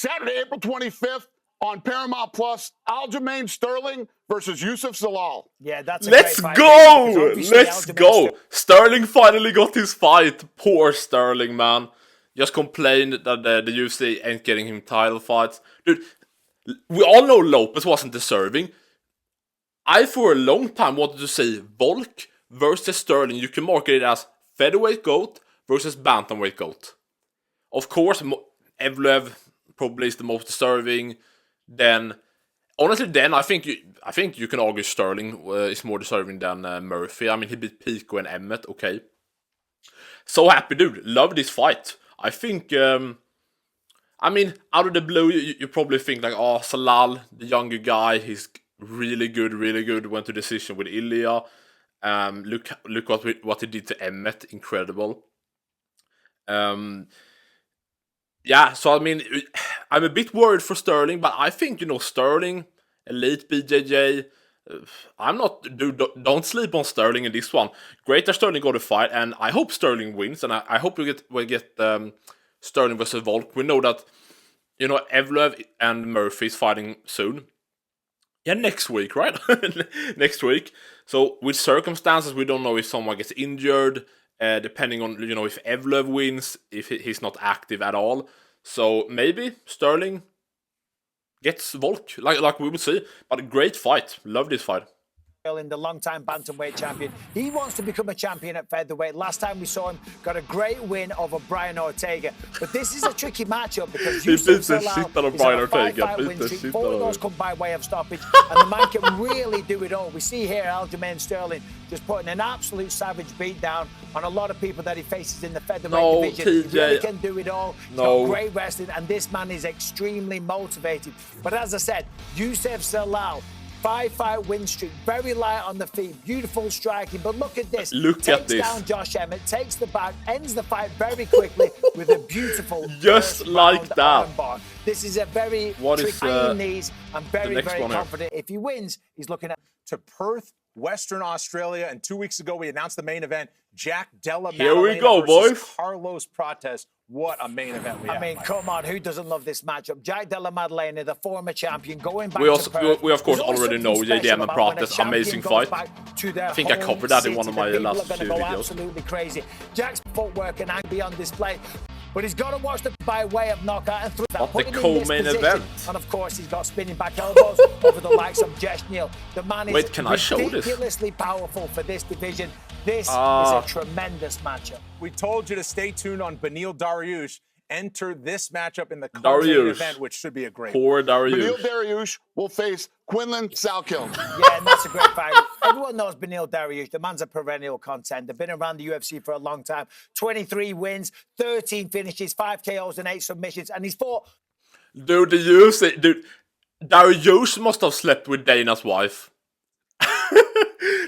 Saturday, April 25th on Paramount Plus, Aljamain Sterling versus Youssef Zalal. Yeah, that's a Let's great fight, go! Let's go! Sterling finally got his fight. Poor Sterling, man. Just complained that the UFC ain't getting him title fights. Dude, we all know Lopez wasn't deserving. I, for a long time, wanted to say Volk versus Sterling. You can market it as featherweight GOAT versus bantamweight GOAT. Of course, Evloev probably is the most deserving. Then, honestly, I think you can argue Sterling is more deserving than Murphy. I mean, he beat Pico and Emmett. Okay, so happy, dude. Love this fight. I think. I mean, out of the blue, you probably think like, oh, Zalal, the younger guy, he's really good. Went to decision with Ilia. Look what he did to Emmett, incredible. Yeah, so I mean, I'm a bit worried for Sterling, but I think, Sterling, elite BJJ. I'm not, dude. Don't sleep on Sterling in this one. Great that Sterling got a fight, and I hope Sterling wins, and I hope we get Sterling versus Volk. We know that, Evloev and Murphy is fighting soon. Yeah, next week, right? Next week. So with circumstances, we don't know if someone gets injured. Depending on, if Evloev wins, if he's not active at all. So maybe Sterling gets Volk, like we will see. But a great fight. Love this fight. The long-time bantamweight champion. He wants to become a champion at featherweight. Last time we saw him, got a great win over Brian Ortega. But this is a tricky matchup because he beat the shit out of Brian Ortega. Four of those come by way of stoppage, and the man can really do it all. We see here Aljamain Sterling just putting an absolute savage beat down on a lot of people that he faces in the featherweight division. TJ. He really can do it all. He's No. got great wrestling, and this man is extremely motivated. But as I said, Youssef Zalal, 5-fight win streak, very light on the feet, beautiful striking. But look at this. Takes down Josh Emmett, takes the back, ends the fight very quickly with a beautiful just like that. armbar. This is a very tricky knees. I'm very confident. If he wins, he's looking at to Perth, Western Australia, and 2 weeks ago we announced the main event. Jack Della Here we Maddalena go, versus boys. Carlos Prates. What a main event we have. I mean, come on, who doesn't love this matchup? Jack Della Maddalena, the former champion, going back We to Perth. of course There's already know something JDM and special about when a Prates, amazing champion goes fight. back to their I think I home covered that in one city. of my The people last are few gonna go videos. absolutely crazy. Jack's footwork and be on display. But he's got to watch the by way of knockout and through that. What the co-main event. And of course, he's got spinning back elbows over the likes of Jesh Neal. The man is ridiculously powerful for this division. This is a tremendous matchup. We told you to stay tuned on Beneil Dariush. Enter this matchup in the co-main event, which should be a great. Poor Dariush. Beneil Dariush will face Quillan Salkilld. Yeah, and that's a great fight. Everyone knows Beneil Dariush. The man's a perennial contender. Been around the UFC for a long time. 23 wins, 13 finishes, 5 KOs and 8 submissions. And he's fought... Dude, the UFC... Dude, Dariush must have slept with Dana's wife.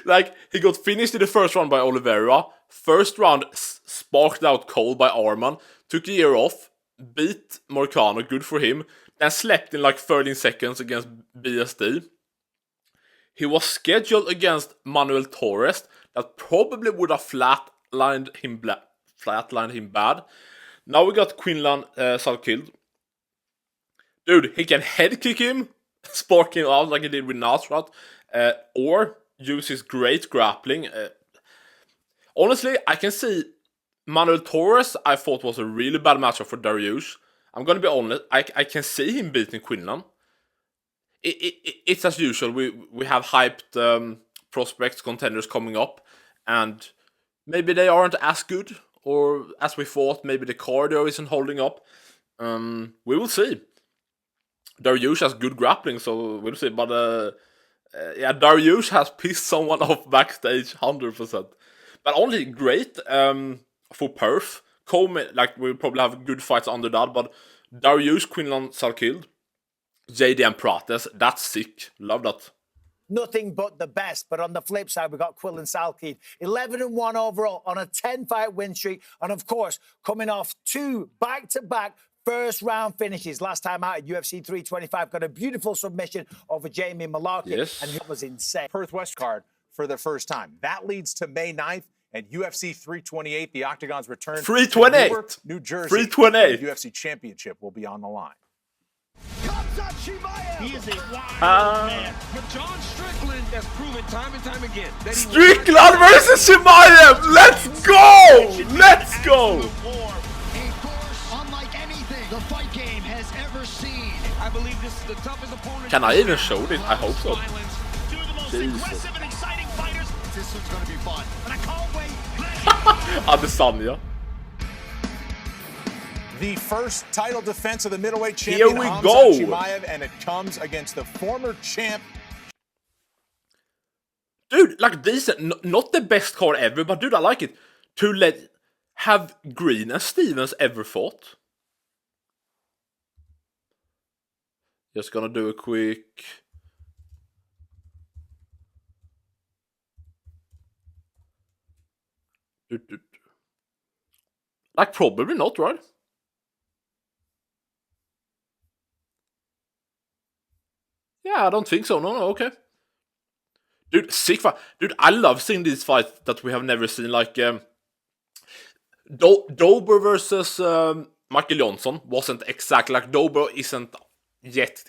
Like, he got finished in the first round by Oliveira. First round sparked out cold by Arman. Took a year off. Beat Morcano, good for him. Then slept in like 13 seconds against BSD. He was scheduled against Manuel Torres. That probably would have flatlined him bad. Now we got Quillan Salkilld. Dude, he can head kick him, spark him out like he did with Nasrat, or use his great grappling. Honestly, I can see Manuel Torres, I thought was a really bad matchup for Dariush. I'm gonna be honest, I can see him beating Quillan. It's as usual, we have hyped prospects, contenders coming up, and maybe they aren't as good, or as we thought, maybe the cardio isn't holding up. We will see. Dariush has good grappling, so we'll see, but yeah, Dariush has pissed someone off backstage, 100%. But only great for Perth. Like, we'll probably have good fights under that, but Dariush, Quillan, Salkilld, JDM Prates, that's sick. Love that. Nothing but the best. But on the flip side, we got Quillan Salkilld, 11-1 overall on a 10-fight win streak. And of course, coming off 2 back-to-back first-round finishes. Last time out at UFC 325, got a beautiful submission over Jamie Mullarkey. Yes. And it was insane. Perth West card for the first time. That leads to May 9th and UFC 328, the Octagon's return. 328! To Newark, New Jersey. 328! The UFC Championship will be on the line. Khamzat Chimaev. He is a wild man. But John Strickland has proven time and time again that he Strickland versus Chimaev! Let's go! Let's go! A force unlike anything the fight game has ever seen. I believe this is the toughest opponent. Can I even show this? I hope so. Two of the most Jesus. aggressive and exciting fighters. This one's going to be fun. And I can't wait. Adesanya. The first title defense of the middleweight Here champion, we Khamzat go. Chimaev, and it comes against the former champ. Dude, like decent, not the best card ever, but dude, I like it. Have Green and Stevens ever fought? Just gonna do a quick. Like, probably not, right? Yeah, I don't think so. No, okay. Dude, sick fight. Dude, I love seeing these fights that we have never seen. Like, Dober versus Michael Johnson wasn't exactly like Dober isn't yet.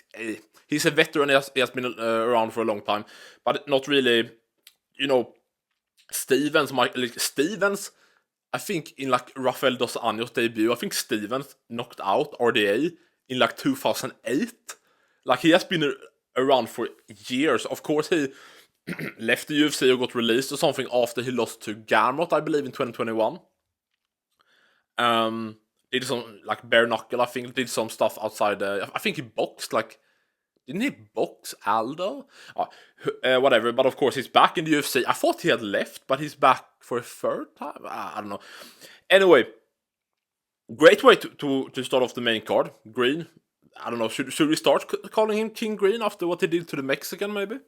He's a veteran. He has been around for a long time, but not really. You know, Stevens. I think in like Rafael dos Anjos debut, I think Stevens knocked out RDA in like 2008. Like, he has been around for years. Of course, he left the UFC or got released or something after he lost to Gamrot, I believe, in 2021. Did some like bare knuckle, I think. Did some stuff outside. I think he boxed like. Didn't he box Aldo? Whatever, but of course he's back in the UFC. I thought he had left, but he's back for a third time? I don't know. Anyway, great way to start off the main card. Green, I don't know, should we start calling him King Green after what he did to the Mexican, maybe?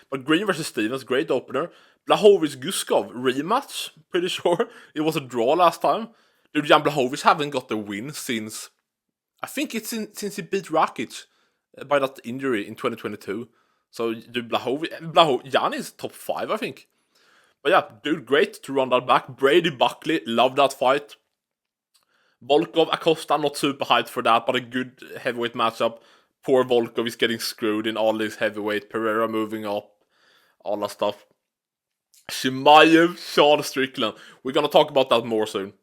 But Green versus Stevens, great opener. Blachowicz-Guskov, rematch, pretty sure. It was a draw last time. Dude, Jan Blachowicz haven't got the win since... I think it's since he beat Rakic by that injury in 2022. So, dude, Jan is top 5, I think. But yeah, dude, great to run that back. Brady, Buckley, love that fight. Volkov, Costa, not super hyped for that, but a good heavyweight matchup. Poor Volkov is getting screwed in all this heavyweight. Pereira moving up, all that stuff. Chimaev, Sean Strickland. We're gonna talk about that more soon.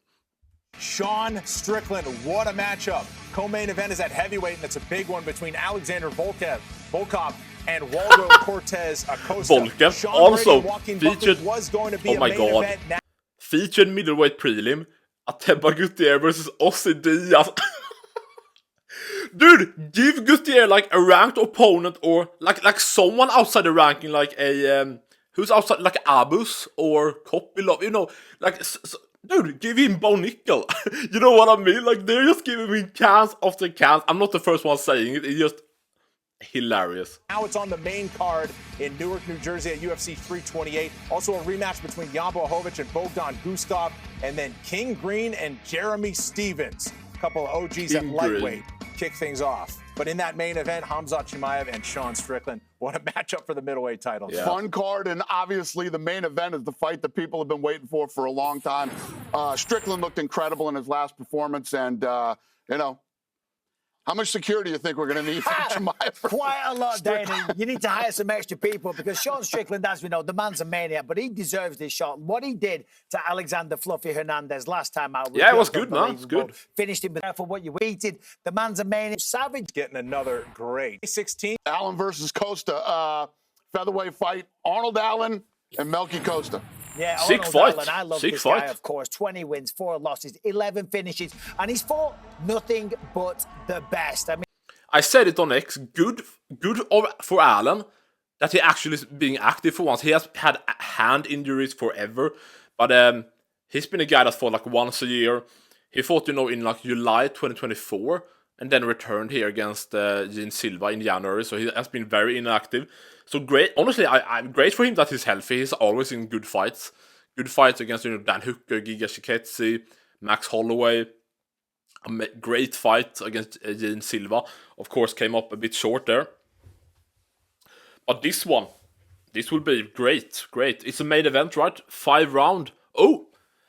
Sean Strickland, what a matchup. Co-main event is at heavyweight, and it's a big one between Alexander Volkov and Waldo Cortez Acosta. Volkov also Joaquin featured, was going to be oh my god, event now. Featured middleweight prelim, Ateba Gutierrez versus Ossie Diaz. Dude, give Gutierrez like a ranked opponent or like someone outside the ranking, like a who's outside, like Abus or Kopilov, you know, like dude, give him Bo Nickel. You know what I mean? Like, they're just giving me cans after cans. I'm not the first one saying it. It's just hilarious. Now it's on the main card in Newark, New Jersey at UFC 328. Also a rematch between Jan Blachowicz and Bogdan Guskov, and then King Green and Jeremy Stevens. A couple of OGs at lightweight kick things off. But in that main event, Khamzat Chimaev and Sean Strickland. What a matchup for the middleweight title. Yeah. Fun card, and obviously the main event is the fight that people have been waiting for a long time. Strickland looked incredible in his last performance, and, you know, how much security do you think we're going to need from Chimaev? Quite a lot, Danny. You need to hire some extra people because Sean Strickland, as we know, the man's a maniac, but he deserves this shot. What he did to Alexander Fluffy Hernandez last time out. Yeah, it was good, man. It's good. Finished him for what you waited. The man's a maniac. Savage. Getting another great 16. Allen versus Costa, featherweight fight. Arnold Allen and Melky Costa. Yeah, sick Arnold fight. Allen, I love sick this fight. guy, of course. 20 wins, 4 losses, 11 finishes, and he's fought nothing but the best. I mean, I said it on X. Good for Allen that he actually is being active for once. He has had hand injuries forever, but he's been a guy that fought like once a year. He fought, you know, in like July 2024, and then returned here against Gene Silva in January. So he has been very inactive. So great. Honestly, I'm great for him that he's healthy. He's always in good fights. Good fights against, you know, Dan Hooker, Giga Chikadze, Max Holloway. A great fight against Gene Silva. Of course, came up a bit short there. But this will be great. Great. It's a main event, right? 5 round. Oh,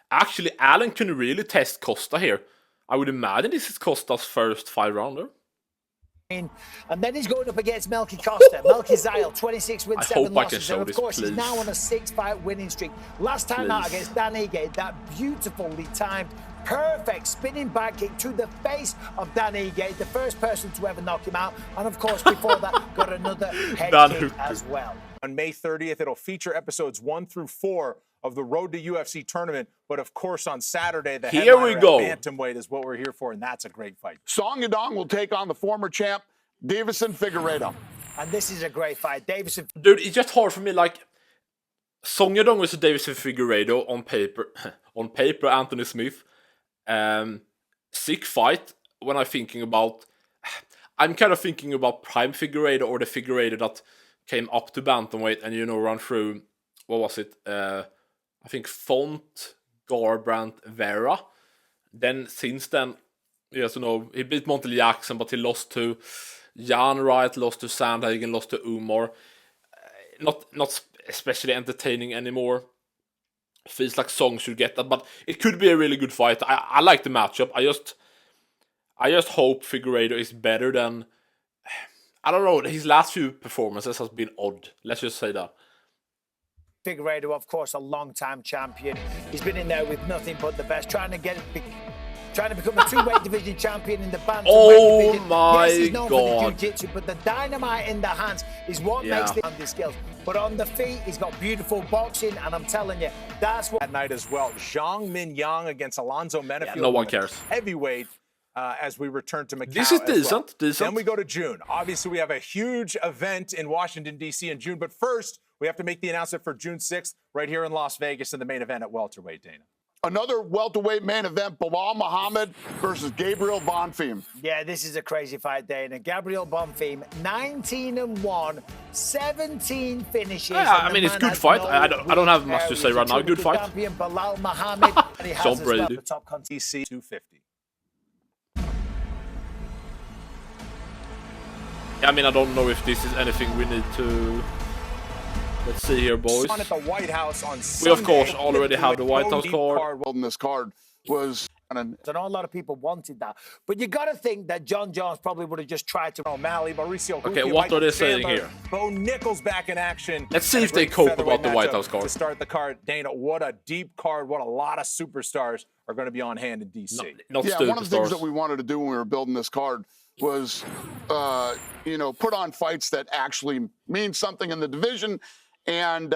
actually, Allen can really test Costa here. I would imagine this is Costa's first 5 rounder. And then he's going up against Melquizael, 26 wins, 7 losses. And of course, he's now on a 6-fight winning streak. Last time out against Ige, that beautifully timed, perfect spinning back kick to the face of Ige, the first person to ever knock him out. And of course, before that, got another head kick as well. On May 30th, it'll feature episodes 1 through 4 of the Road to UFC tournament. But of course, on Saturday, the headliner at bantamweight is what we're here for, and that's a great fight. Song Yadong will take on the former champ, Deiveson Figueiredo. And this is a great fight. Deiveson. Dude, it's just hard for me, like, Song Yadong versus Deiveson Figueiredo on paper. On paper, Anthony Smith. Sick fight when I'm thinking about... I'm kind of thinking about Prime Figueiredo or the Figueiredo that came up to bantamweight and, you know, run through... What was it? I think Font, Garbrandt, Vera. Then since then, yes, you know, he beat Montel Jackson, but he lost to Jan Wright, lost to Sandhagen, lost to Umar. Not especially entertaining anymore. Feels like Song should get that, but it could be a really good fight. I like the matchup. I just hope Figueiredo is better than... I don't know, his last few performances has been odd. Let's just say that. Figueiredo, of course, a long-time champion. He's been in there with nothing but the best, trying to become a two-weight division champion in the bantamweight division. My yes, he's known God. for the jiu-jitsu, but the dynamite in the hands is what makes the skills. But on the feet, he's got beautiful boxing, and I'm telling you, that's what... That night as well, Zhang Minyang against Alonzo Menefield. Yeah, no one cares. Heavyweight. As we return to Macau. This is decent. Then we go to June. Obviously, we have a huge event in Washington, D.C. in June. But first, we have to make the announcement for June 6th right here in Las Vegas in the main event at welterweight, Dana. Another welterweight main event, Belal Muhammad versus Gabriel Bonfim. Yeah, this is a crazy fight, Dana. Gabriel Bonfim, 19-1, 17 finishes. Yeah, I mean, it's a good fight. I don't have much to say right now. Good fight. Champion Belal Muhammad. And he has Brady. Well, the top DC 250. I mean, I don't know if this is anything we need to... Let's see here, boys. On at the White House on We, of course, already have the White House card. In this card was... I know a lot of people wanted that. But you got to think that John Jones probably would have just tried to... O'Malley, Mauricio Okay, Huki, what are they Chandler, saying here? Bo Nichols back in action. Let's see if they cope about the White House card. To start the card, Dana, what a deep card. What a lot of superstars are going to be on hand in D.C. Not yeah, one of the things that we wanted to do when we were building this card was, you know, put on fights that actually mean something in the division. And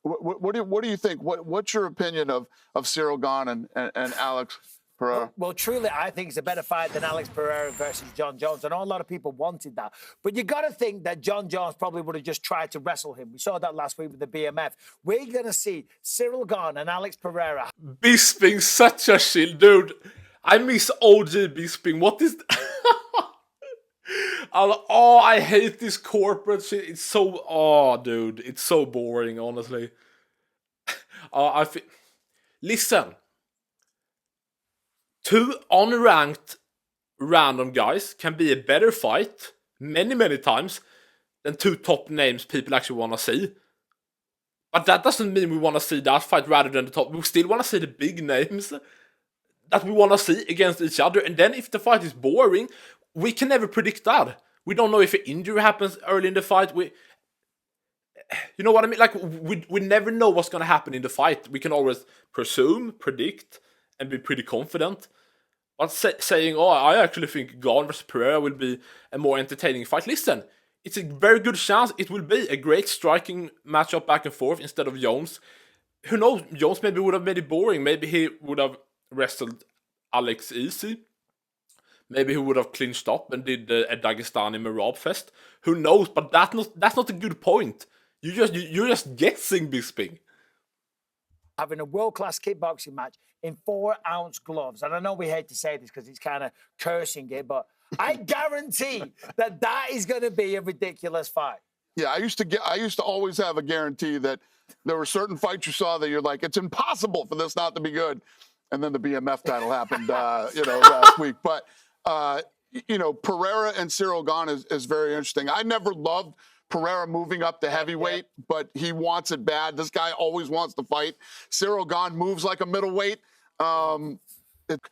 what do you think? What's your opinion of Ciryl Gane and Alex Pereira? Well, truly, I think it's a better fight than Alex Pereira versus John Jones. I know a lot of people wanted that. But you got to think that John Jones probably would have just tried to wrestle him. We saw that last week with the BMF. We're going to see Ciryl Gane and Alex Pereira. Bisping, such a shield, dude. I miss OG Bisping. What is... Oh, I hate this corporate shit. It's so... Oh, dude. It's so boring, honestly. Listen. 2 unranked random guys can be a better fight many times than 2 top names people actually want to see. But that doesn't mean we want to see that fight rather than the top. We still want to see the big names that we want to see against each other. And then if the fight is boring, we can never predict that. We don't know if an injury happens early in the fight. You know what I mean? Like, we never know what's going to happen in the fight. We can always presume, predict, and be pretty confident. But saying, oh, I actually think Gane versus Pereira will be a more entertaining fight. Listen, it's a very good chance it will be a great striking matchup back and forth instead of Jones. Who knows? Jones maybe would have made it boring. Maybe he would have wrestled Alex easy. Maybe he would have clinched up and did a Dagestani Imavov fest. Who knows? But that's not a good point. You're just guessing, Bisping. Having a world-class kickboxing match in 4-ounce gloves. And I know we hate to say this because it's kind of cursing it, but I guarantee that is going to be a ridiculous fight. Yeah, I used to always have a guarantee that there were certain fights you saw that you're like, it's impossible for this not to be good. And then the BMF title happened, last week. But, Pereira and Ciryl Gane is very interesting. I never loved Pereira moving up to heavyweight, but he wants it bad. This guy always wants to fight. Ciryl Gane moves like a middleweight.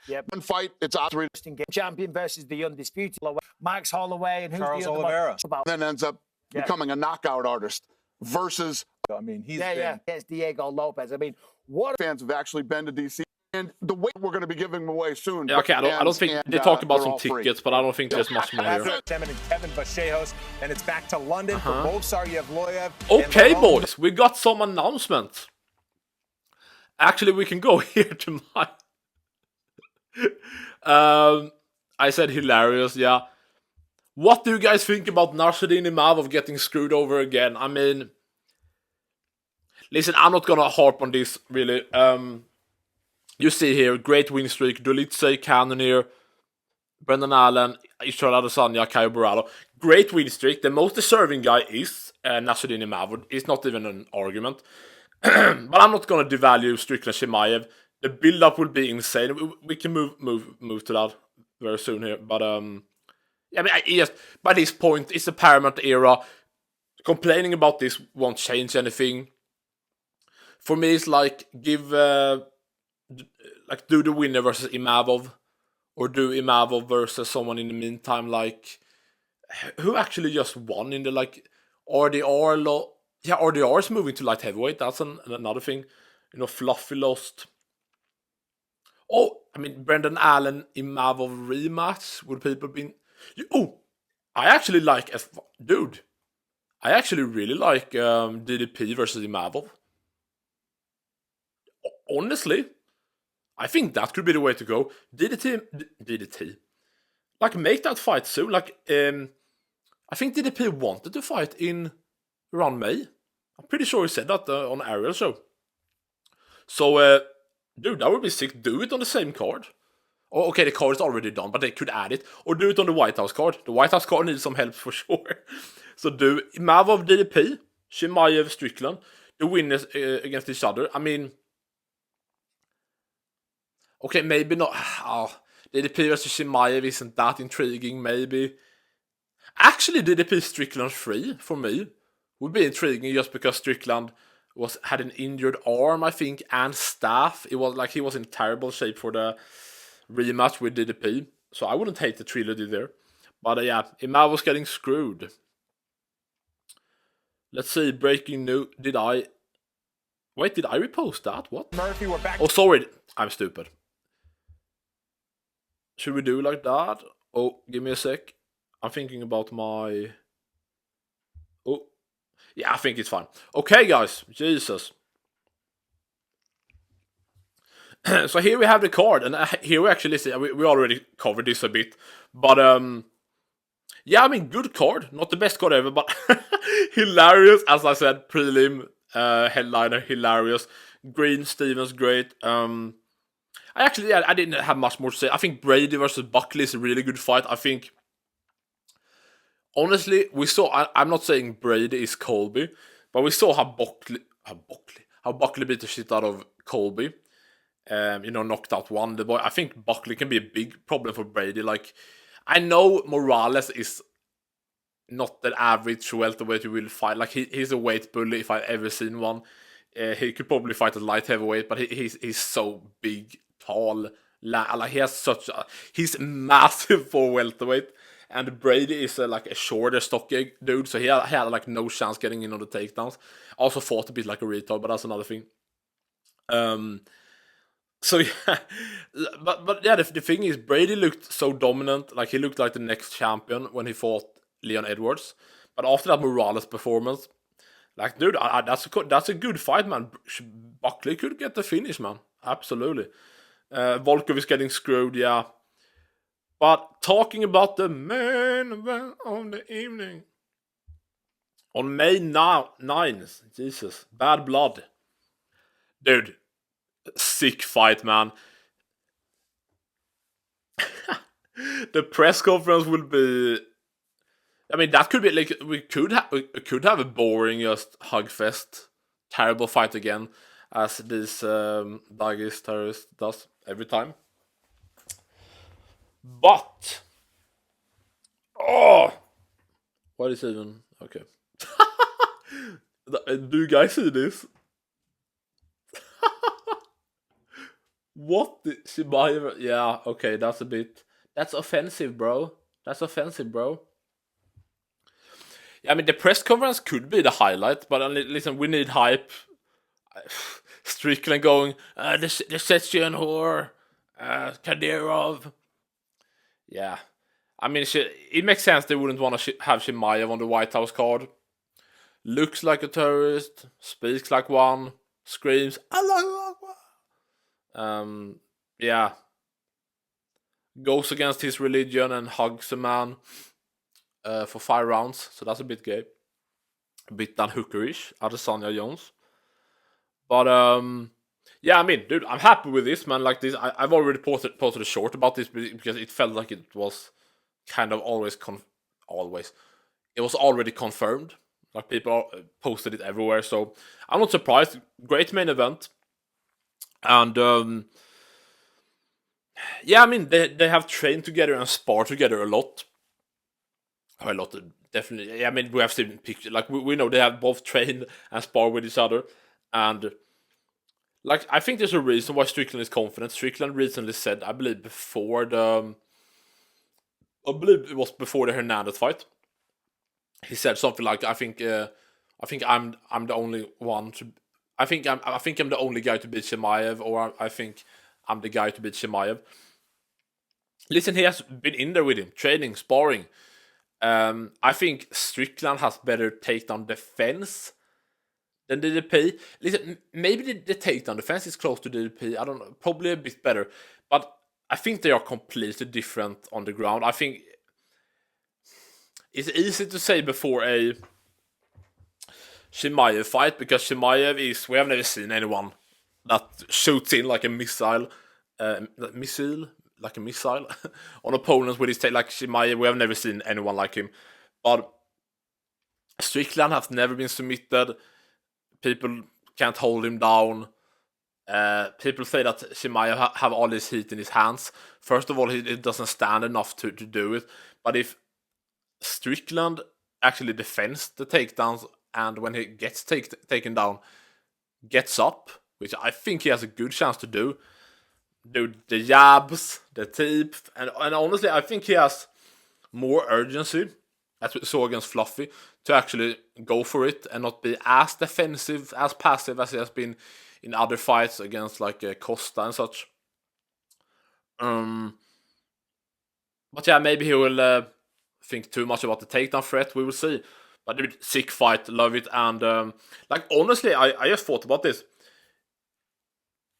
Yep. one fight. It's out 3. Champion versus the undisputed Max Holloway and who's Charles the other Oliveira. one? Then ends up becoming a knockout artist versus. I mean, he's Against Diego Lopez. I mean, what fans have actually been to DC, and the weight we're going to be giving away soon. Yeah, okay, I don't think they talk about some tickets, but I don't think there's much more here. and Kevin Vachejos, and it's back to London for Movsar Evloev. Okay, boys, we got some announcements. Actually, we can go here to my. I said hilarious, yeah. What do you guys think about Nassourdine Imavov getting screwed over again? I mean, listen, I'm not gonna harp on this really. You see here, great win streak, Dolitze, Cannon here, Brendan Allen, Israel Adesanya, Caio Borralho. Great win streak. The most deserving guy is Nassourdine Imavov. It's not even an argument. But I'm not gonna devalue Strickland Chimaev. The build-up will be insane. We can move to that very soon here. But yeah, I mean, yes, by this point, it's a Paramount era. Complaining about this won't change anything. For me, it's like do the winner versus Imavov, or do Imavov versus someone in the meantime, like who actually just won in the RDR. Yeah, RDR is moving to light heavyweight. That's another thing. You know, Fluffy lost. Oh, I mean, Brendan Allen Imavov rematch. Would people be? I actually like I actually really like DDP versus Imavov. Honestly, I think that could be the way to go. DDT. Like, make that fight soon. Like, I think DDP wanted to fight in around May. I'm pretty sure he said that on Ariel's show. So, dude, that would be sick. Do it on the same card. Oh, okay, the card is already done, but they could add it. Or do it on the White House card. The White House card needs some help for sure. So do Imavov DDP, Chimaev Strickland. The winners against each other. I mean, okay, maybe not. DDP versus Chimaev isn't that intriguing, maybe. Actually, DDP Strickland 3, for me, would be intriguing just because Strickland had an injured arm, I think, and staff. It was like he was in terrible shape for the rematch with DDP. So I wouldn't hate the trilogy there. But yeah, Imavov was getting screwed. Let's see, breaking news. Did I repost that? What? Murphy, we're back. Oh, sorry. I'm stupid. Should we do like that? Oh, give me a sec. I'm thinking about my... Oh. Yeah, I think it's fine. Okay, guys. Jesus. So here we have the card. And here we actually see... We already covered this a bit. But, yeah, I mean, good card. Not the best card ever, but hilarious. As I said, prelim, headliner, hilarious. Green, Stevens, great. I didn't have much more to say. I think Brady versus Buckley is a really good fight. I think, honestly, we saw. I'm not saying Brady is Colby, but we saw how Buckley beat the shit out of Colby. Knocked out the boy. I think Buckley can be a big problem for Brady. Like, I know Morales is not the average welterweight you will fight. Like, he's a weight bully if I've ever seen one. He could probably fight at light heavyweight, but he's so big, tall. Like, he has he's massive for welterweight. And Brady is like a shorter, stocky dude, so he had like no chance getting in on the takedowns. Also fought a bit like a retard, but that's another thing. So yeah, but yeah, the thing is, Brady looked so dominant. Like, he looked like the next champion when he fought Leon Edwards. But after that Morales performance, like, dude, that's a good fight, man. Buckley could get the finish, man. Absolutely. Volkov is getting screwed, yeah. But talking about the main event of the evening. On May 9th, Jesus, Bad Blood. Dude, sick fight, man. The press conference will be... I mean, that could be like... We could have a boring just hugfest. Terrible fight again. As this Dagis terrorist does every time. But... Oh! What is even... Okay. Do you guys see this? What the Chimaev? Yeah, okay, that's offensive, bro. That's offensive, bro. Yeah, I mean, the press conference could be the highlight, but listen, we need hype. Strickland going, the Sechian whore, Kadyrov. Yeah. I mean, it makes sense they wouldn't want to have Chimaev on the White House card. Looks like a terrorist, speaks like one, screams, Allahu Akbar. Yeah. Goes against his religion and hugs a man for 5 rounds, so that's a bit gay. A bit unhookerish, Adesanya Jones. But, yeah, I mean, dude, I'm happy with this, man. Like this, I've already posted a short about this because it felt like it was kind of it was already confirmed. Like people posted it everywhere, so I'm not surprised. Great main event, and yeah, I mean they have trained together and sparred together a lot. Definitely. Yeah, I mean we have seen pictures. Like we know they have both trained and sparred with each other, and like I think there's a reason why Strickland is confident. Strickland recently said, I believe it was before the Hernandez fight. He said something like, I think I'm the only one to. I think I'm the only guy to beat Chimaev, or I think I'm the guy to beat Chimaev. Listen, he has been in there with him, training, sparring. I think Strickland has better takedown defense than DDP. Listen, maybe the takedown defense is close to DDP. I don't know, probably a bit better, but I think they are completely different on the ground. I think it's easy to say before a Chimaev fight because Chimaev we have never seen anyone that shoots in like a missile on opponents with his take like Chimaev. We have never seen anyone like him, but Strickland has never been submitted. People can't hold him down. People say that Chimaev have all this heat in his hands. First of all, he doesn't stand enough to do it, but if Strickland actually defends the takedowns, and when he gets taken down, gets up, which I think he has a good chance to do the jabs, the teeth, and honestly, I think he has more urgency, as we saw against Fluffy, to actually go for it and not be as defensive, as passive as he has been in other fights against like Costa and such. But yeah, maybe he will think too much about the takedown threat. We will see. But dude, sick fight, love it. And like honestly, I just thought about this.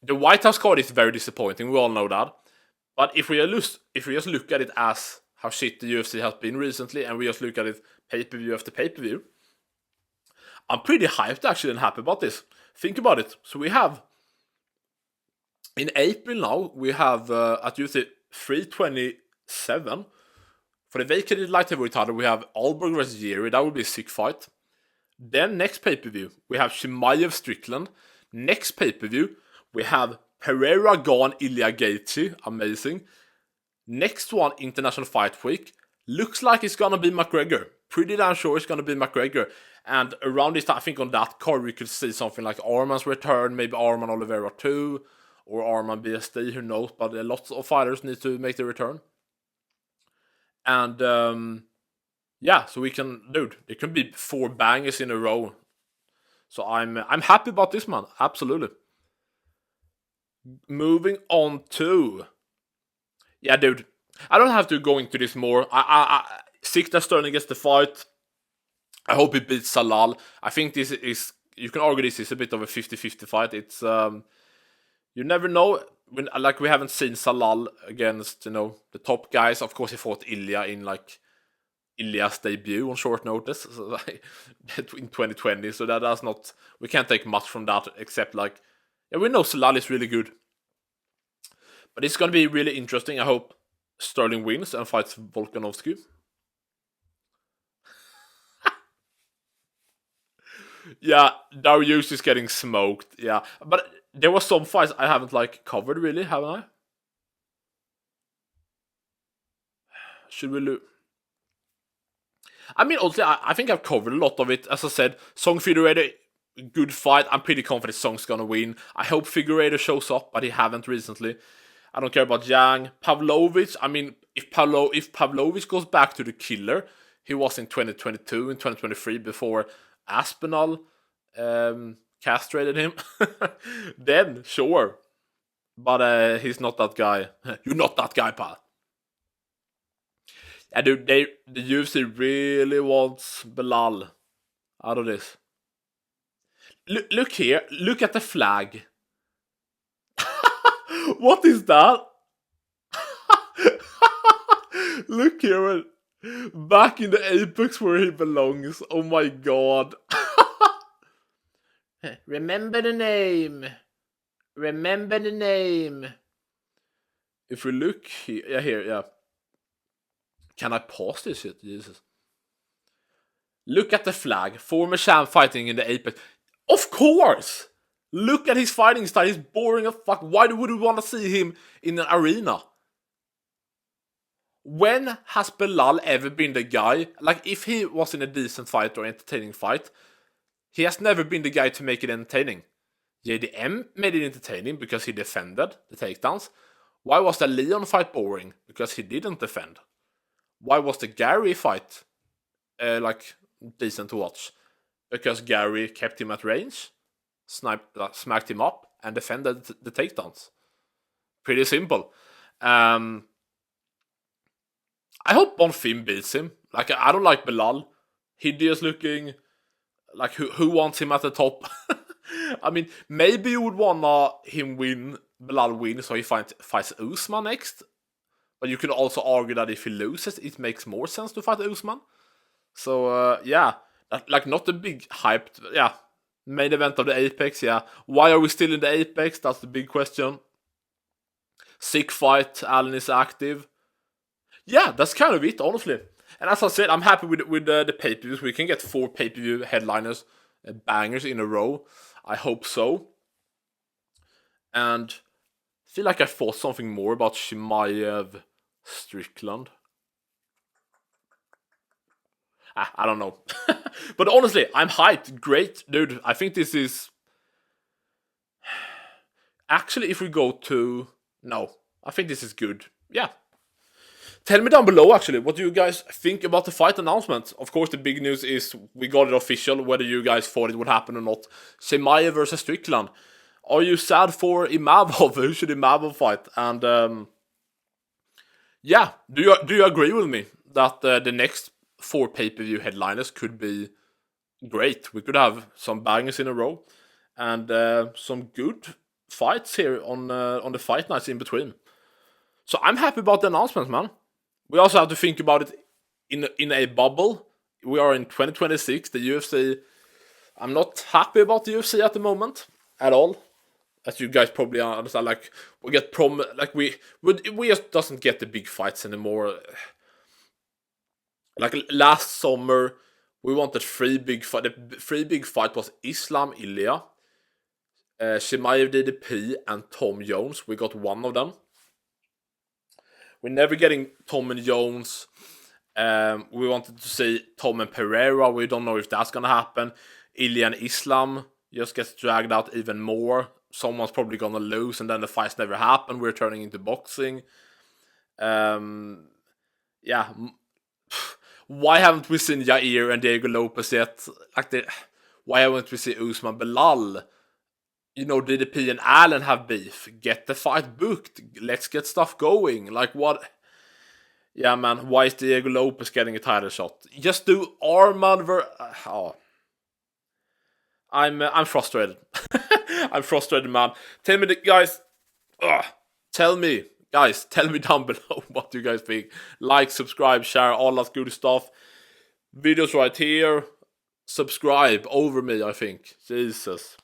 The White House card is very disappointing. We all know that. But if we just look at it as how shit the UFC has been recently, and we just look at it pay-per-view after pay-per-view, I'm pretty hyped actually and happy about this. Think about it. So we have in April now, we have at UFC 327 for the vacated light heavyweight title. We have Alberg vs Yeri. That would be a sick fight. Then next pay-per-view we have Chimaev Strickland. Next pay-per-view we have Pereira Gane Ilia Gaethje. Amazing. Next one, International Fight Week. Looks like it's gonna be McGregor. Pretty damn sure it's gonna be McGregor. And around this time, I think on that card we could see something like Arman's return, maybe Arman Oliveira 2, or Arman BSD, who knows, but lots of fighters need to make their return. And yeah, so we can, dude, it can be 4 bangers in a row. So I'm happy about this, man. Absolutely. Moving on to, yeah, dude, I don't have to go into this more. Sick that Sterling gets the fight. I hope he beats Zalal. I think this is, you can argue this is a bit of a 50-50 fight. It's you never know. When, like, we haven't seen Zalal against, the top guys. Of course, he fought Ilia in like Ilia's debut on short notice, so, like, in 2020. So that's not, we can't take much from that except like, yeah, we know Zalal is really good. But it's gonna be really interesting. I hope Sterling wins and fights Volkanovski. Yeah, Dariush is getting smoked. Yeah, but there was some fights I haven't like covered really, haven't I? Should we look? I mean, honestly, I think I've covered a lot of it. As I said, Song Figueiredo good fight. I'm pretty confident Song's gonna win. I hope Figueiredo shows up, but he haven't recently. I don't care about Yang. Pavlovich, I mean, if Pavlovich goes back to the killer he was in 2022 and 2023 before Aspinall castrated him, then sure. But he's not that guy. You're not that guy, pal. Yeah, dude, the UFC really wants Belal out of this. Look here. Look at the flag. What is that? Look here. Back in the apex where he belongs. Oh my god. Remember the name. Remember the name. If we look here, yeah. Can I pause this shit? Jesus. Look at the flag. Former champ fighting in the apex. Of course! Look at his fighting style. He's boring as fuck. Why would we want to see him in an arena? When has Belal ever been the guy? Like, if he was in a decent fight or entertaining fight, he has never been the guy to make it entertaining. JDM made it entertaining because he defended the takedowns. Why was the Leon fight boring? Because he didn't defend. Why was the Gary fight decent to watch? Because Gary kept him at range, smacked him up, and defended the takedowns. Pretty simple. I hope Bonfim beats him. Like, I don't like Belal. Hideous looking. Like, who wants him at the top? I mean, maybe you would want him win, Belal win, so he fights Usman next. But you can also argue that if he loses, it makes more sense to fight Usman. So, yeah. Like, not a big hyped, yeah. Main event of the Apex, yeah. Why are we still in the Apex? That's the big question. Sick fight, Allen is active. Yeah, that's kind of it, honestly. And as I said, I'm happy with the pay-per-views. We can get 4 pay-per-view headliners, bangers in a row. I hope so. And I feel like I thought something more about Chimaev Strickland. I don't know. But honestly, I'm hyped. Great, dude. I think this is... Actually, if we go to... No, I think this is good. Yeah. Tell me down below, actually, what do you guys think about the fight announcement? Of course, the big news is we got it official, whether you guys thought it would happen or not. Chimaev versus Strickland. Are you sad for Imavov? Who should Imavov fight? And, yeah, do you agree with me that the next 4 pay-per-view headliners could be great? We could have some bangers in a row and some good fights here on the fight nights in between. So I'm happy about the announcement, man. We also have to think about it in a bubble. We are in 2026. The UFC. I'm not happy about the UFC at the moment at all, as you guys probably understand. Like we get we just doesn't get the big fights anymore. Like last summer, we wanted 3 big fights. The 3 big fight was Islam, Ilia, Chimaev DDP, and Tom Jones. We got 1 of them. We're never getting Tom and Jones. We wanted to see Tom and Pereira. We don't know if that's going to happen. Ilia and Islam just gets dragged out even more. Someone's probably going to lose, and then the fights never happen. We're turning into boxing. Yeah. Why haven't we seen Yair and Diego Lopez yet? Why haven't we seen Usman Belal? You know, DDP and Allen have beef. Get the fight booked. Let's get stuff going. Like, what? Yeah, man. Why is Diego Lopez getting a title shot? Just do Arnold I'm frustrated. I'm frustrated, man. Tell me, guys. Tell me down below what do you guys think. Like, subscribe, share, all that good stuff. Videos right here. Subscribe over me, I think. Jesus.